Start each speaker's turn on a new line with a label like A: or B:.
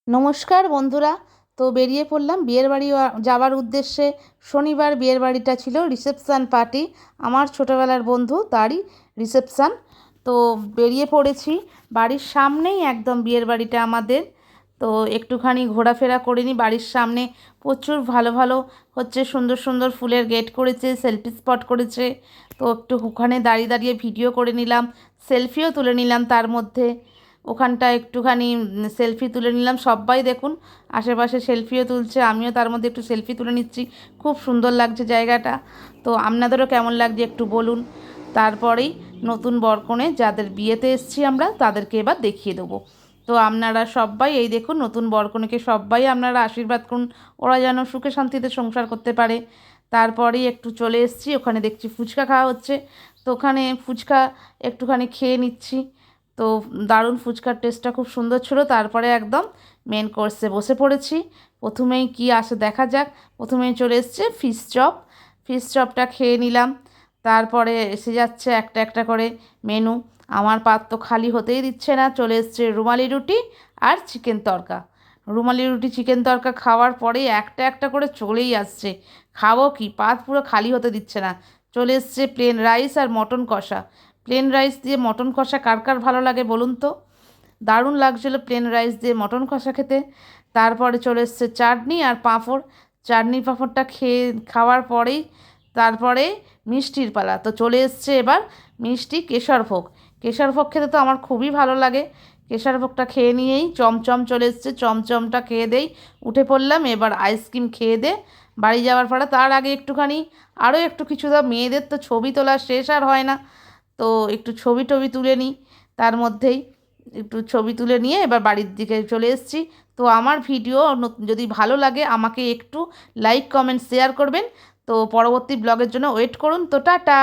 A: নমস্কার বন্ধুরা। তো বেরিয়ে পড়লাম বিয়ের বাড়ি যাওয়ার উদ্দেশ্যে। শনিবার বিয়ের বাড়িটা ছিল রিসেপশান পার্টি, আমার ছোটোবেলার বন্ধু তারই রিসেপশান। তো বেরিয়ে পড়েছি, বাড়ির সামনেই একদম বিয়ের বাড়িটা আমাদের। তো একটুখানি ঘোরাফেরা করে নিই। বাড়ির সামনে প্রচুর ভালো ভালো হচ্ছে, সুন্দর সুন্দর ফুলের গেট করেছে, সেলফি স্পট করেছে। তো একটু ওখানে দাঁড়িয়ে দাঁড়িয়ে ভিডিও করে নিলাম, সেলফিও তুলে নিলাম। তার মধ্যে ওখানটা একটুখানি সেলফি তুলে নিলাম। সবাই দেখুন আশেপাশে সেলফিও তুলছে, আমিও তার মধ্যে একটু সেলফি তুলে নিচ্ছি। খুব সুন্দর লাগছে জায়গাটা। তো আপনাদেরও কেমন লাগছে একটু বলুন। তারপরেই নতুন বরকনে যাদের বিয়েতে এসেছি আমরা তাদেরকে এবার দেখিয়ে দেবো। তো আপনারা সবাই এই দেখুন, নতুন বরকনেকে সবাই আপনারা আশীর্বাদ করুন, ওরা যেন সুখে শান্তিতে সংসার করতে পারে। তারপরেই একটু চলে এসেছি, ওখানে দেখছি ফুচকা খাওয়া হচ্ছে। তো ওখানে ফুচকা একটুখানি খেয়ে নিচ্ছি। তো দারুণ, ফুচকার টেস্টটা খুব সুন্দর ছিল। তারপরে একদম মেন কোর্সে বসে পড়েছি। প্রথমেই কি আসে দেখা যাক। প্রথমেই চলে এসছে ফিশ চপ। ফিশ চপটা খেয়ে নিলাম। তারপরে এসে যাচ্ছে একটা একটা করে মেনু। আমার পাত তো খালি হতেই দিচ্ছে না। চলে এসছে রুমালি রুটি আর চিকেন তড়কা। রুমালি রুটি চিকেন তড়কা খাওয়ার পরেই একটা একটা করে চলেই আসছে। খাবো কি, পাত পুরো খালি হতে দিচ্ছে না। চলে এসছে প্লেন রাইস আর মটন কষা। প্লেন রাইস দিয়ে মটন কষা কার কার ভালো লাগে বলুন তো। দারুণ লাগছিলো প্লেন রাইস দিয়ে মটন কষা খেতে। তারপরে চলে এসছে চাটনি আর পাঁপড়। চাটনি পাঁপড়টা খাওয়ার পরেই তারপরে মিষ্টির পালা। তো চলে এসছে এবার মিষ্টি কেশরভোগ। কেশরভোগ খেতে তো আমার খুবই ভালো লাগে। কেশরভোগটা খেয়ে নিয়েই চমচম চলে এসছে, চমচমটা খেয়ে দেই উঠে পড়লাম। এবার আইসক্রিম খেয়ে দে বাড়ি যাওয়ার পরে, তার আগে একটুখানি আরও একটু কিছু দাও, মেয়েদের তো ছবি তোলা শেষ আর হয় না। তো একটু ছবি টবি তুলে নিই। তার মধ্যেই একটু ছবি তুলে নিয়ে এবার বাড়ির দিকে চলে এসেছি। তো আমার ভিডিও যদি ভালো লাগে আমাকে একটু লাইক কমেন্ট শেয়ার করবেন। তো পরবর্তী ব্লগের জন্য ওয়েট করুন। তো টাটা।